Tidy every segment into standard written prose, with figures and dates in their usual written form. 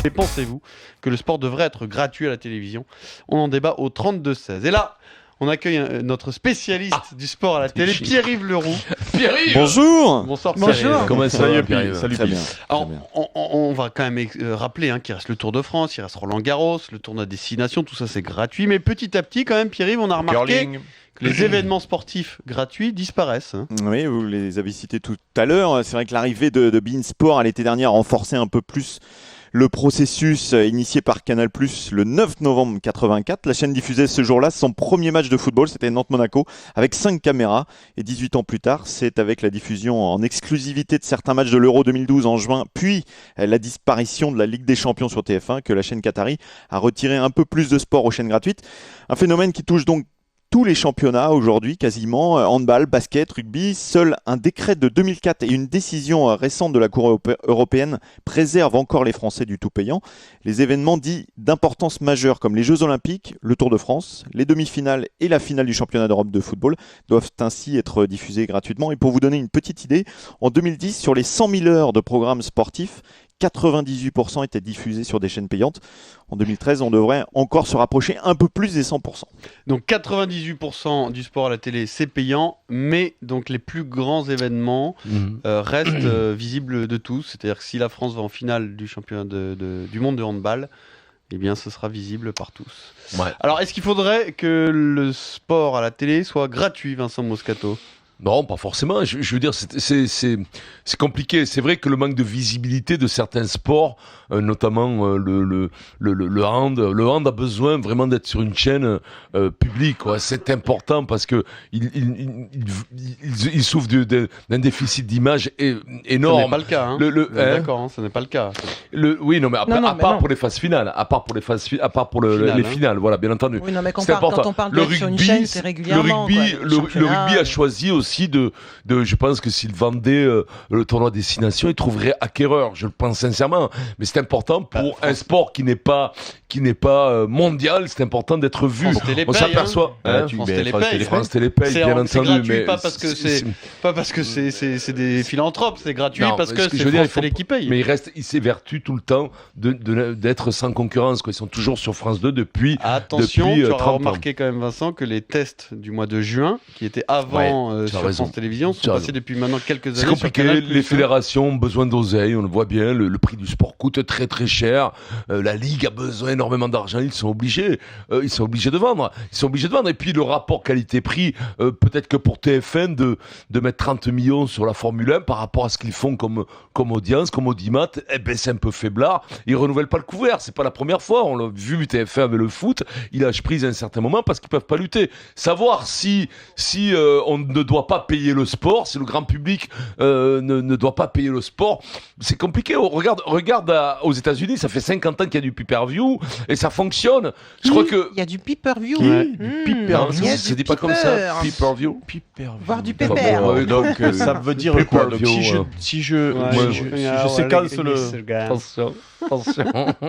Et pensez-vous que le sport devrait être gratuit à la télévision? On en débat au 32-16. Et là, on accueille notre spécialiste du sport à la télé, Pierre-Yves Leroux. Pierre-Yves, bonjour. Bonsoir Pierre-Yves. Comment ça va, Pierre-Yves? Salut. Très bien. Alors, on va quand même rappeler qu'il reste le Tour de France, il reste Roland-Garros, le tournoi Destination, tout ça c'est gratuit. Mais petit à petit, quand même, Pierre-Yves, on a remarqué que les événements sportifs gratuits disparaissent. Oui, vous les avez cités tout à l'heure. C'est vrai que l'arrivée de beIN Sport à l'été dernier a renforcé un peu plus le processus initié par Canal+ le 9 novembre 84. La chaîne diffusait ce jour-là son premier match de football, c'était Nantes-Monaco, avec 5 caméras. Et 18 ans plus tard, c'est avec la diffusion en exclusivité de certains matchs de l'Euro 2012 en juin, puis la disparition de la Ligue des Champions sur TF1, que la chaîne qatari a retiré un peu plus de sport aux chaînes gratuites. Un phénomène qui touche donc tous les championnats aujourd'hui, quasiment, handball, basket, rugby. Seul un décret de 2004 et une décision récente de la Cour européenne préservent encore les Français du tout payant. Les événements dits d'importance majeure comme les Jeux Olympiques, le Tour de France, les demi-finales et la finale du championnat d'Europe de football doivent ainsi être diffusés gratuitement. Et pour vous donner une petite idée, en 2010, sur les 100 000 heures de programmes sportifs, 98% étaient diffusés sur des chaînes payantes. En 2013, on devrait encore se rapprocher un peu plus des 100%. Donc 98% du sport à la télé, c'est payant, mais donc les plus grands événements restent visibles de tous. C'est-à-dire que si la France va en finale du championnat du monde de handball, eh bien, ce sera visible par tous. Ouais. Alors, est-ce qu'il faudrait que le sport à la télé soit gratuit, Vincent Moscato ? Non, pas forcément. Je veux dire, c'est compliqué. C'est vrai que le manque de visibilité de certains sports, notamment le hand a besoin vraiment d'être sur une chaîne publique, quoi. C'est important parce que il souffre d'un déficit d'image énorme. Ce n'est pas le cas. Hein. D'accord, ce n'est pas le cas. Oui, non, mais à part pour les phases finales, à part pour les finales, voilà, bien entendu. Oui, non, mais quand on parle le d'être sur une chaîne, c'est régulièrement. Le rugby a choisi aussi je pense que s'il vendait le tournoi Destination, il trouverait acquéreur, je le pense sincèrement. Mais c'est important pour un sport qui n'est pas mondial, c'est important d'être vu. On s'aperçoit. France Télé paye, bien entendu. C'est gratuit, mais pas parce que c'est des philanthropes, c'est gratuit parce que c'est France Télé qui paye. Mais il s'évertue tout le temps d'être sans concurrence, quoi. Ils sont toujours sur France 2 depuis 30 ans. Attention, tu auras remarqué quand même, Vincent, que les tests du mois de juin, qui étaient avant sur France Télévisions, sont passés depuis maintenant quelques années. C'est compliqué, les fédérations ont besoin d'oseille, on le voit bien, le prix du sport coûte très très cher, la Ligue a besoin énormément d'argent, ils sont obligés de vendre. Et puis le rapport qualité-prix, peut-être que pour TF1 de mettre 30 millions sur la Formule 1 par rapport à ce qu'ils font comme audience, comme audimat, c'est un peu faiblard. Ils renouvellent pas le couvert, c'est pas la première fois, on l'a vu TF1 avec le foot, il lâche prise à un certain moment parce qu'ils peuvent pas lutter. Savoir si on ne doit pas payer le sport, si le grand public ne doit pas payer le sport, c'est compliqué. Regarde aux États-Unis, ça fait 50 ans qu'il y a du pay-per-view et ça fonctionne. Je crois que il y a du pay-per-view. Du pay-per-view. Ça dit pas comme ça. Pay-per-view. Voir du pépère. Donc ça veut dire quoi? Donc, si je séquence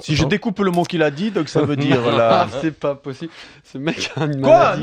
si je découpe le mot qu'il a dit, donc ça veut dire là. C'est pas possible. Ce mec a une Quoi? maladie.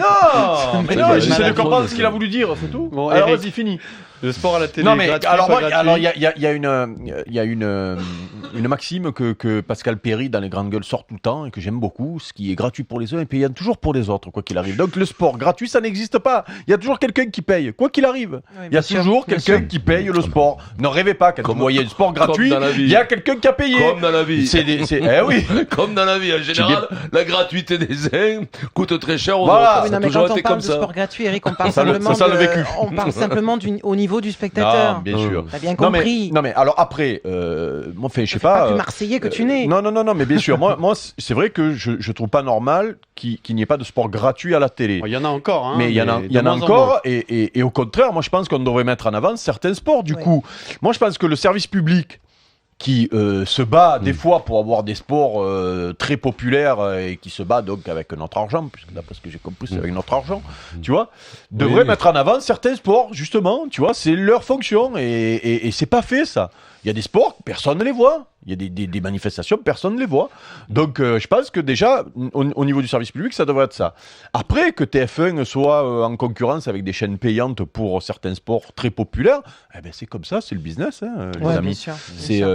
Non, mais non, j'essaie de comprendre ce qu'il a voulu dire, c'est tout. Bon, alors Eric, vas-y, fini. le sport à la télé. Non mais gratuit, alors pas moi, gratuit. il y a une maxime que Pascal Perry dans les grandes gueules sort tout le temps et que j'aime beaucoup, ce qui est gratuit pour les uns et payant toujours pour les autres, quoi qu'il arrive. Donc le sport gratuit, ça n'existe pas. Il y a toujours quelqu'un qui paye, quoi qu'il arrive. Oui, Il y a toujours quelqu'un qui paye le sport. Ne rêvez pas, quand vous voyez le sport gratuit, il y a quelqu'un qui a payé. Comme dans la vie. Eh oui. Comme dans la vie, en général, la gratuité des uns coûte très cher aux Voilà. autres. Oui, Ça a non, mais toujours quand on été parle comme de ça. sport gratuit, Eric, on parle Ça le vécu. simplement au niveau du spectateur. Ah, bien sûr. T'as bien compris. Non mais alors après, moi, je sais C'est pas. plus marseillais que tu n'es. Non, mais bien sûr. moi, c'est vrai que je trouve pas normal qu'il n'y ait pas de sport gratuit à la télé. Il y en a encore, hein, mais il y en a encore, et au contraire, moi je pense qu'on devrait mettre en avant certains sports. Du coup, moi je pense que le service public qui se bat des fois pour avoir des sports très populaires et qui se bat donc avec notre argent, puisque d'après ce que j'ai compris, c'est avec notre argent, tu vois, devrait mettre en avant certains sports, justement, tu vois, c'est leur fonction et c'est pas fait ça. Il y a des sports, personne ne les voit. Il y a des manifestations, personne ne les voit. Donc, je pense que déjà, au niveau du service public, ça devrait être ça. Après, que TF1 soit en concurrence avec des chaînes payantes pour certains sports très populaires, eh ben, c'est comme ça, c'est le business, les Ouais, amis. bien sûr.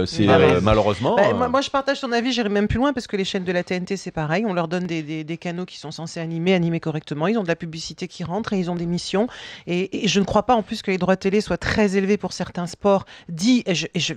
C'est malheureusement... Moi, je partage ton avis, j'irai même plus loin parce que les chaînes de la TNT, c'est pareil. On leur donne des canaux qui sont censés animer correctement. Ils ont de la publicité qui rentre et ils ont des missions. Et je ne crois pas en plus que les droits télé soient très élevés pour certains sports dits.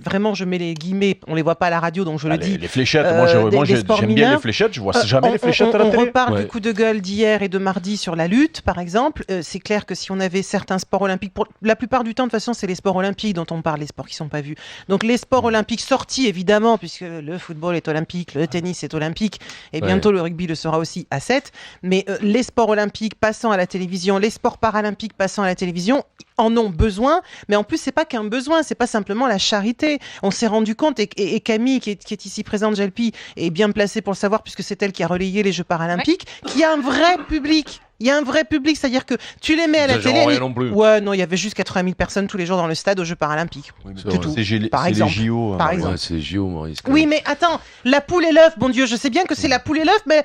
Vraiment, je mets les guillemets, on les voit pas à la radio, donc je le dis. Les fléchettes, moi j'aime bien les fléchettes, je vois jamais les fléchettes à la télé. On repart du coup de gueule d'hier et de mardi sur la lutte, par exemple. C'est clair que si on avait certains sports olympiques, pour la plupart du temps, de toute façon, c'est les sports olympiques dont on parle, les sports qui sont pas vus. Donc les sports olympiques sortis, évidemment, puisque le football est olympique, le tennis est olympique, et bientôt le rugby le sera aussi à 7. Mais les sports olympiques passant à la télévision, les sports paralympiques passant à la télévision, en ont besoin, mais en plus c'est pas qu'un besoin, c'est pas simplement la charité. On s'est rendu compte, et Camille qui est ici présente, Jalpi, est bien placée pour le savoir puisque c'est elle qui a relayé les Jeux paralympiques, qu'il y a un vrai public. Il y a un vrai public, c'est-à-dire que tu les mets à la télé. Non plus. Ouais, non, il y avait juste 80 000 personnes tous les jours dans le stade aux Jeux paralympiques. Oui, c'est tout. Par exemple. Les JO. Par exemple. Ouais, c'est les JO, Maurice. Oui, mais attends, la poule et l'œuf, bon Dieu, je sais bien que c'est la poule et l'œuf, mais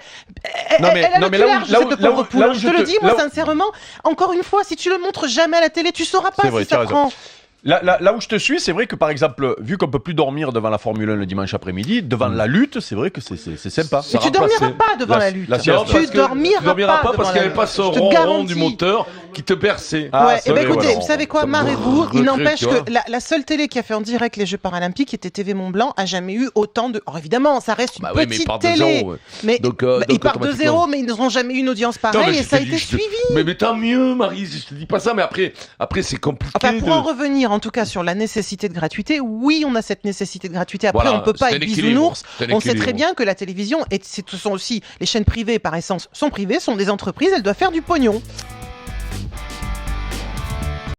elle a le cul large, cette pauvre poule. Je te le dis, moi, sincèrement, encore une fois, si tu le montres jamais à la télé, tu sauras pas si ça prend. Là où je te suis, c'est vrai que par exemple, vu qu'on peut plus dormir devant la Formule 1 le dimanche après-midi, devant la lutte, c'est vrai que c'est sympa. Mais tu dormiras pas devant la lutte. Tu dormiras pas parce qu'il n'y avait pas ce rond du moteur qui te perçait. Ouais, et ben écoutez, vous savez quoi, marrez-vous. Il n'empêche que la seule télé qui a fait en direct les Jeux paralympiques, qui était TV Mont Blanc, a jamais eu autant de. Alors évidemment, ça reste une petite télé. Mais ils partent de zéro, mais ils n'auront jamais eu une audience pareille et ça a été suivi. Mais tant mieux, Maryse, je te dis pas ça, mais après c'est compliqué. Pour en revenir en tout cas sur la nécessité de gratuité, oui, on a cette nécessité de gratuité. Après, on ne peut pas être bisounours. On sait très bien que la télévision, ce sont aussi les chaînes privées par essence, sont privées, sont des entreprises, elles doivent faire du pognon.